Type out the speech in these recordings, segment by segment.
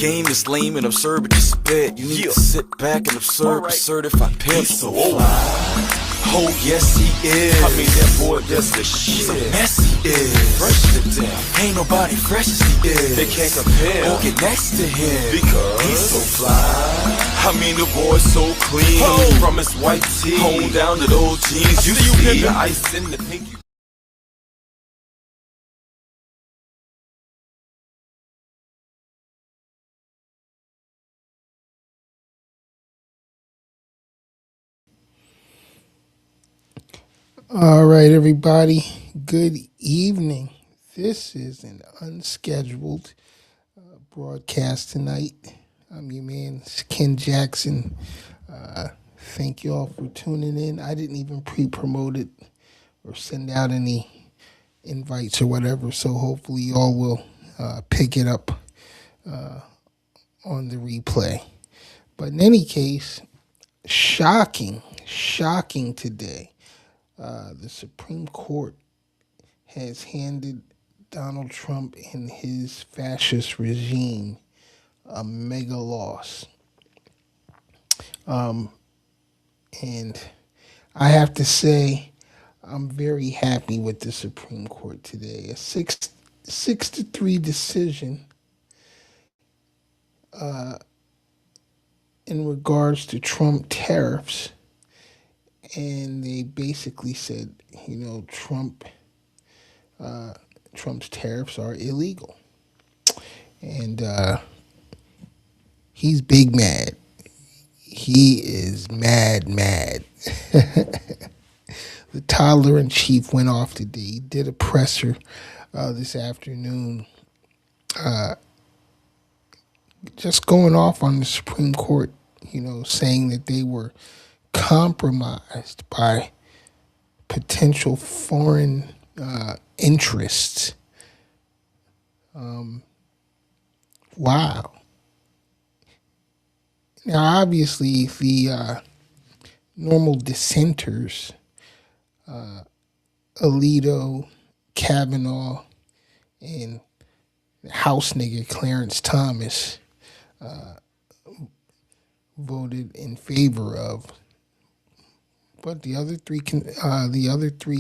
game is lame and absurd, but you spit. You need to sit back and observe a certified pimp. He's so fly. Oh yes he is. I mean that boy does the shit. He's a mess he is. Fresh to death. Ain't nobody fresh as he is. They can't compare or get next to him because he's so fly. I mean the boy's so clean. From his white tee on down to those jeans. You see the ice in the pinky. All right, everybody. Good evening. This is an unscheduled broadcast tonight. I'm your man, Ken Jackson. Thank you all for tuning in. I didn't even pre-promote it or send out any invites or whatever, so hopefully you all will pick it up on the replay. But in any case, shocking today. The Supreme Court has handed Donald Trump and his fascist regime a mega loss. And I have to say, I'm very happy with the Supreme Court today. A 6-3 decision in regards to Trump tariffs. And they basically said, Trump's tariffs are illegal. And he's big mad. He is mad. The toddler-in-chief went off today. He did a presser this afternoon, just going off on the Supreme Court, saying that they were compromised by potential foreign interests. Wow. Now, obviously, the normal dissenters, Alito, Kavanaugh, and House nigger Clarence Thomas voted in favor of. But the other three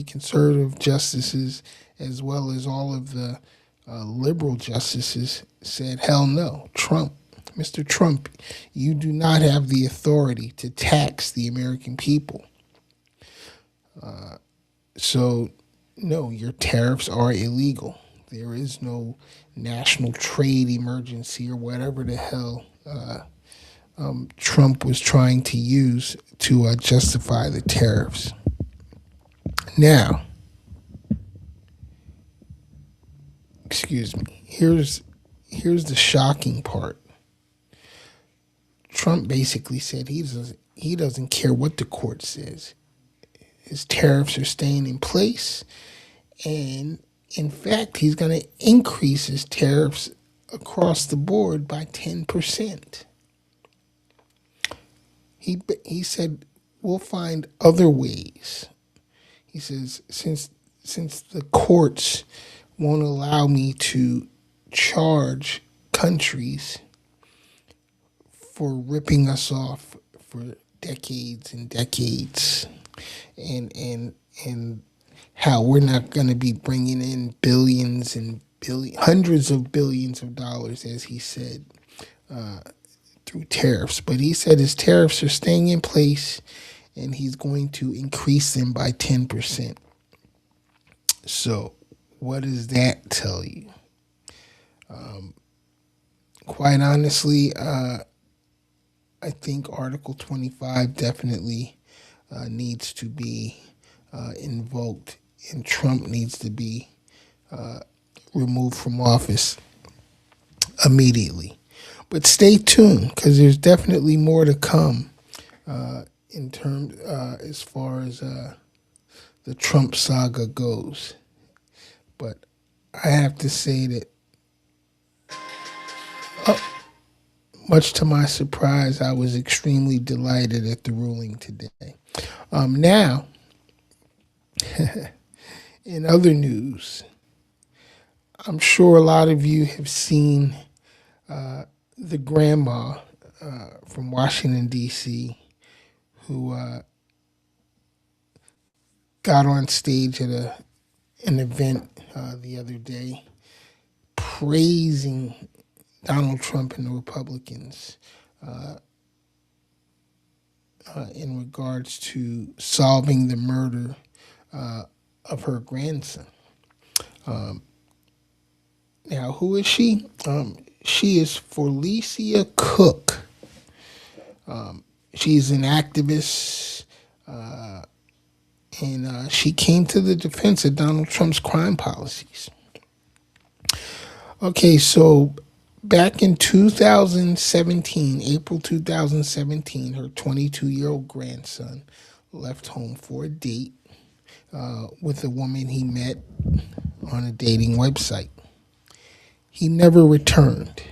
conservative justices, as well as all of the liberal justices, said, hell no. Mr. Trump, you do not have the authority to tax the American people. So, no, your tariffs are illegal. There is no national trade emergency or whatever the hell Trump was trying to use to justify the tariffs. Now, excuse me, here's the shocking part. Trump basically said he doesn't care what the court says. His tariffs are staying in place, and in fact, he's going to increase his tariffs across the board by 10%. He said, we'll find other ways. He says, since the courts won't allow me to charge countries for ripping us off for decades and decades, and how we're not going to be bringing in hundreds of billions of dollars, as he said, through tariffs. But he said his tariffs are staying in place, and he's going to increase them by 10%. So what does that tell you? Quite honestly, I think Article 25 definitely needs to be invoked, and Trump needs to be removed from office immediately. But stay tuned, because there's definitely more to come in terms as far as the Trump saga goes. But I have to say that, much to my surprise, I was extremely delighted at the ruling today. Now, in other news, I'm sure a lot of you have seen the grandma from Washington, D.C., who got on stage at an event the other day praising Donald Trump and the Republicans in regards to solving the murder of her grandson. Now, who is she? She is Felicia Cook. She's an activist, and she came to the defense of Donald Trump's crime policies. Okay, so back in 2017, April 2017, her 22-year-old grandson left home for a date with a woman he met on a dating website. He never returned.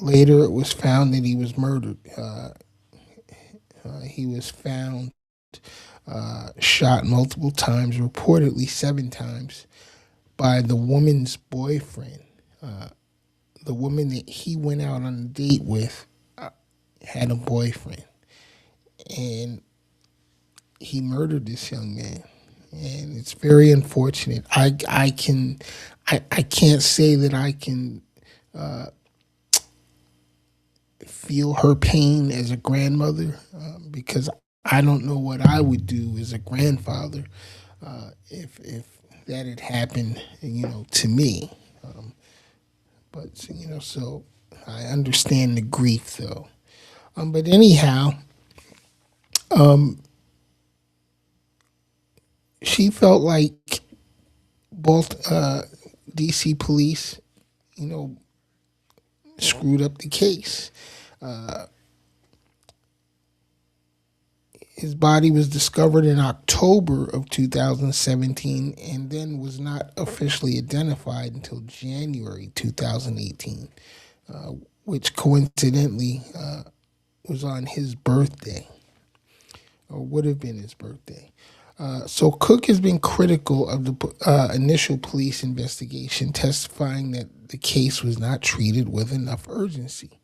Later, it was found that he was murdered. He was found shot multiple times, reportedly 7 times, by the woman's boyfriend. The woman that he went out on a date with had a boyfriend, and he murdered this young man. And it's very unfortunate. I can't say that I can feel her pain as a grandmother because I don't know what I would do as a grandfather if that had happened, to me. But so I understand the grief, though. But anyhow, she felt like both D.C. police, screwed up the case. His body was discovered in October of 2017 and then was not officially identified until January 2018, which coincidentally was on his birthday, or would have been his birthday. So Cook has been critical of the initial police investigation, testifying that the case was not treated with enough urgency.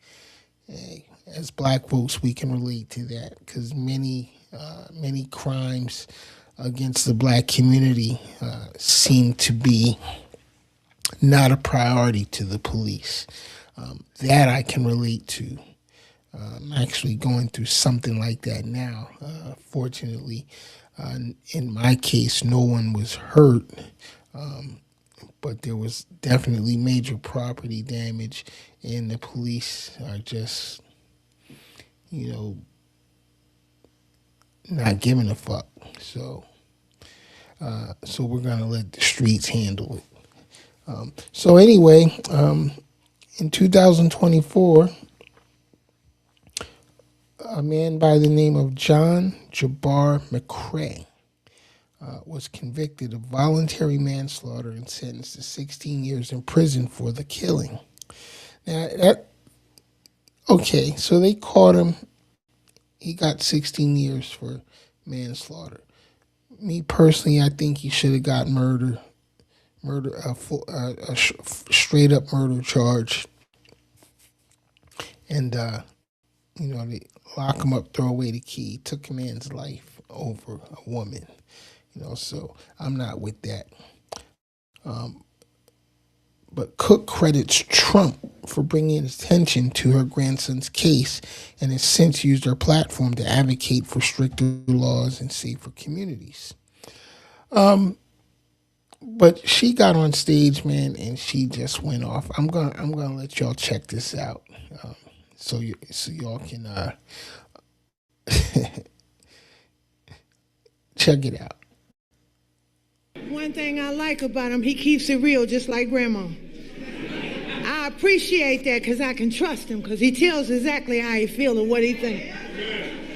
As Black folks, we can relate to that because many crimes against the Black community seem to be not a priority to the police. That I can relate to. I'm actually going through something like that now. Fortunately, in my case, no one was hurt, but there was definitely major property damage, and the police are just, not giving a fuck. So we're gonna let the streets handle it. So anyway, in 2024. A man by the name of John Jabbar McCrae was convicted of voluntary manslaughter and sentenced to 16 years in prison for the killing. Now, so they caught him. He got 16 years for manslaughter. Me personally, I think he should have got a straight up murder charge, and they lock him up, throw away the key. Took a man's life over a woman, so I'm not with that. But Cook credits Trump for bringing attention to her grandson's case and has since used her platform to advocate for stricter laws and safer communities. But she got on stage, man, and she just went off. I'm gonna let y'all check this out. So y'all can check it out. One thing I like about him, he keeps it real, just like Grandma. I appreciate that because I can trust him because he tells exactly how he feels and what he thinks.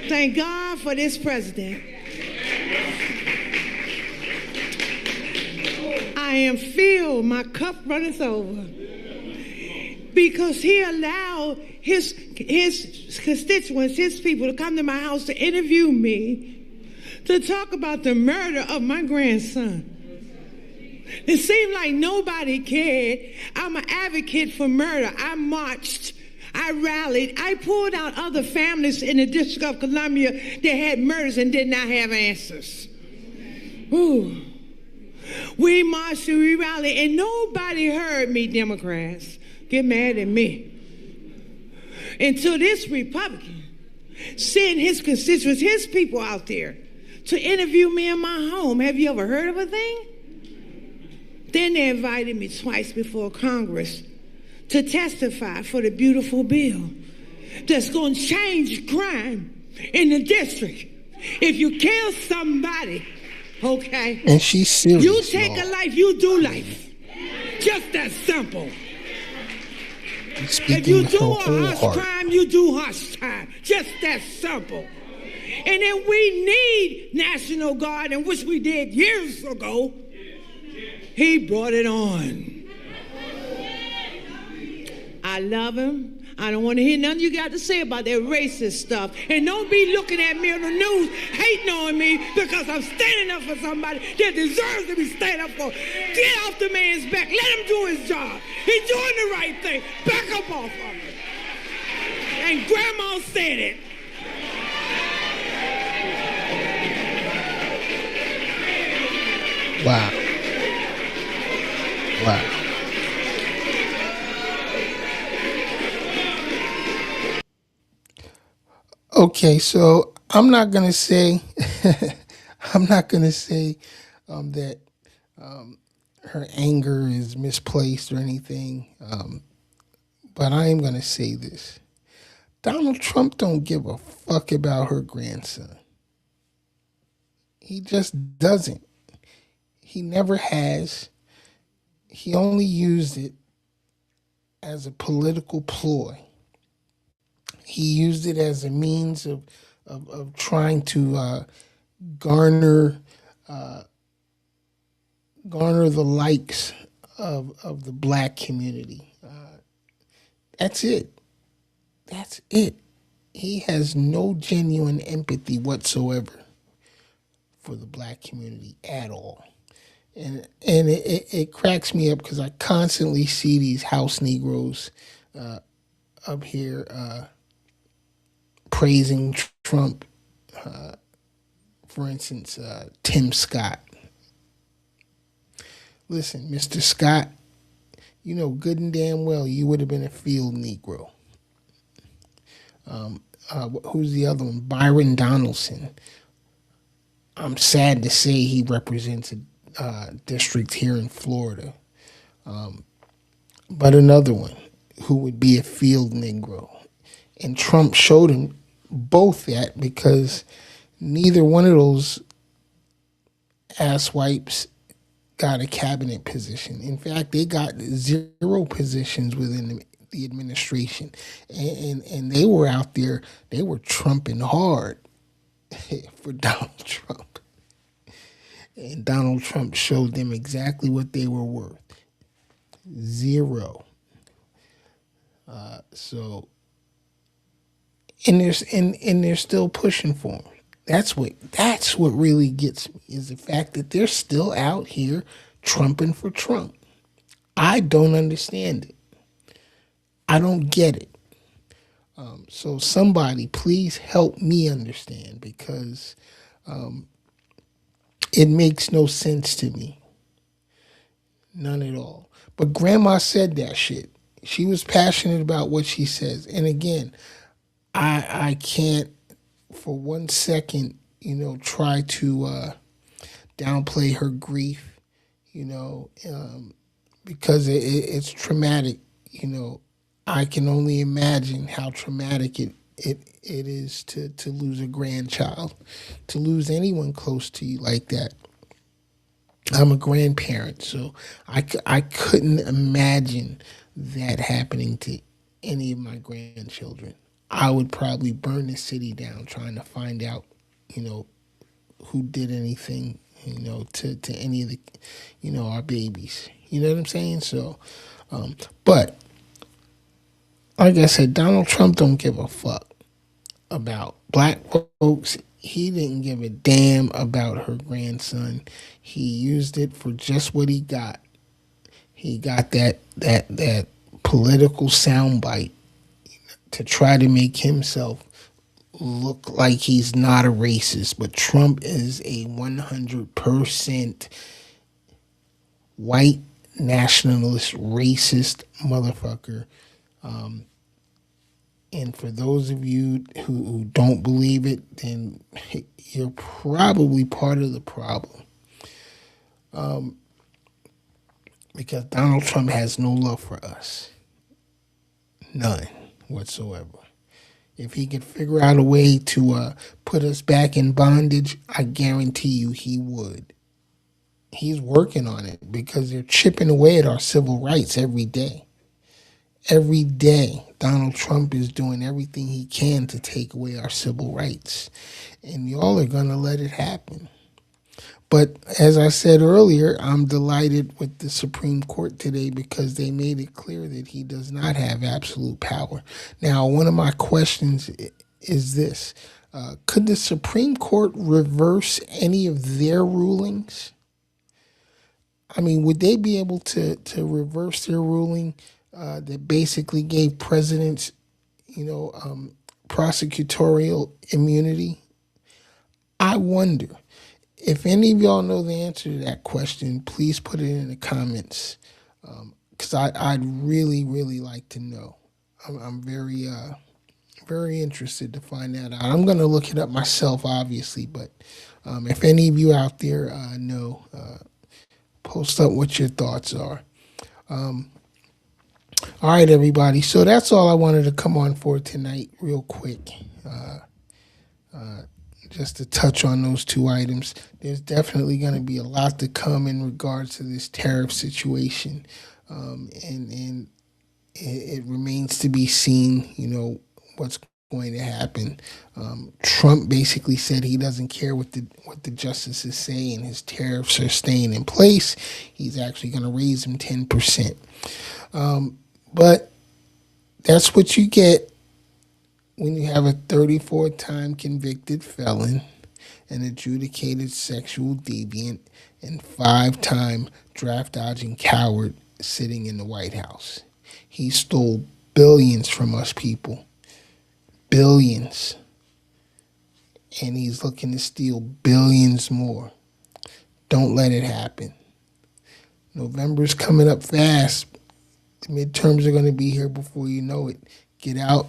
Thank God for this president. I am filled, my cup runneth over, because he allowed his constituents, his people, to come to my house to interview me, to talk about the murder of my grandson. It seemed like nobody cared. I'm an advocate for murder. I marched. I rallied. I pulled out other families in the District of Columbia that had murders and did not have answers. Ooh. We marched and we rallied, and nobody heard me, Democrats. Get mad at me. Until this Republican sent his constituents, his people out there to interview me in my home. Have you ever heard of a thing? Then they invited me twice before Congress to testify for the beautiful bill that's going to change crime in the district. If you kill somebody, okay, And she's serious. you take y'all. a life, you do life. Just that simple. If Speaking you her do a whole harsh heart. crime, you do harsh time. Just that simple. And then we need National Guard, and which we did years ago. He brought it on. I love him. I don't want to hear nothing you got to say about that racist stuff. And don't be looking at me on the news hating on me because I'm standing up for somebody that deserves to be standing up for. Get off the man's back. Let him do his job. He's doing the right thing. Back up off of him. And Grandma said it. Wow. Wow. Okay, so I'm not gonna say, I'm not gonna say that her anger is misplaced or anything, but I am gonna say this: Donald Trump don't give a fuck about her grandson. He just doesn't. He never has. He only used it as a political ploy. He used it as a means of trying to garner garner the likes of the black community. That's it. That's it. He has no genuine empathy whatsoever for the black community at all. And it cracks me up because I constantly see these house Negroes up here praising Trump. For instance, Tim Scott. Listen, Mr. Scott, you know good and damn well you would have been a field Negro. Who's the other one? Byron Donaldson. I'm sad to say he represents a district here in Florida. But another one who would be a field Negro. And Trump showed him both that because neither one of those asswipes got a cabinet position. In fact, they got 0 positions within the administration. And they were out there, they were trumping hard for Donald Trump. And Donald Trump showed them exactly what they were worth. 0. And they're still pushing for him. That's what really gets me is the fact that they're still out here trumping for Trump. I don't understand it. I don't get it. So somebody please help me understand because it makes no sense to me. None at all. But Grandma said that shit. She was passionate about what she says. And again, I can't for 1 second, try to downplay her grief, because it's traumatic. I can only imagine how traumatic it is to lose a grandchild, to lose anyone close to you like that. I'm a grandparent, so I couldn't imagine that happening to any of my grandchildren. I would probably burn the city down trying to find out, who did anything, to any of the, our babies. You know what I'm saying? So, but like I said, Donald Trump don't give a fuck about black folks. he didn't give a damn about her grandson. He used it for just what he got. He got that political soundbite to try to make himself look like he's not a racist. But Trump is a 100% white nationalist racist motherfucker. And for those of you who don't believe it, then you're probably part of the problem. Because Donald Trump has no love for us. None whatsoever. If he could figure out a way to put us back in bondage, I guarantee you he would. He's working on it because they're chipping away at our civil rights every day. Every day, Donald Trump is doing everything he can to take away our civil rights. And y'all are going to let it happen. But as I said earlier, I'm delighted with the Supreme Court today because they made it clear that he does not have absolute power. Now, one of my questions is this. Could the Supreme Court reverse any of their rulings? I mean, would they be able to reverse their ruling that basically gave presidents, prosecutorial immunity? I wonder. If any of y'all know the answer to that question, please put it in the comments, because I'd really, really like to know. I'm very, very interested to find that out. I'm going to look it up myself, obviously, but if any of you out there know, post up what your thoughts are. All right, everybody. So that's all I wanted to come on for tonight, real quick. Just to touch on those two items. There's definitely going to be a lot to come in regards to this tariff situation. And it remains to be seen, what's going to happen. Trump basically said he doesn't care what the justices say and his tariffs are staying in place. He's actually going to raise them 10%. But that's what you get when you have a 34-time convicted felon, an adjudicated sexual deviant, and 5-time draft-dodging coward sitting in the White House. He stole billions from us people. Billions. And he's looking to steal billions more. Don't let it happen. November's coming up fast. The midterms are going to be here before you know it. Get out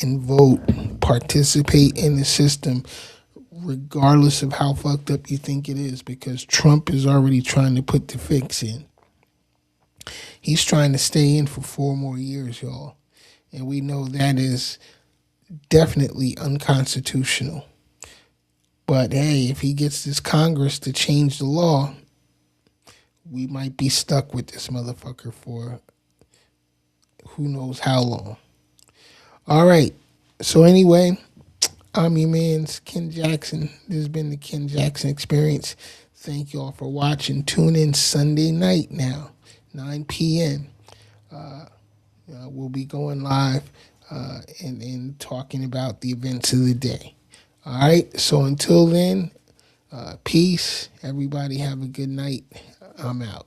and vote, participate in the system, regardless of how fucked up you think it is, because Trump is already trying to put the fix in. He's trying to stay in for 4 more years, y'all. And we know that is definitely unconstitutional. But hey, if he gets this Congress to change the law, we might be stuck with this motherfucker for who knows how long. All right. So anyway, I'm your man's Ken Jackson. This has been the Ken Jackson Experience. Thank you all for watching. Tune in Sunday night now, 9 p.m. We'll be going live and talking about the events of the day. All right. So until then, peace. Everybody have a good night. I'm out.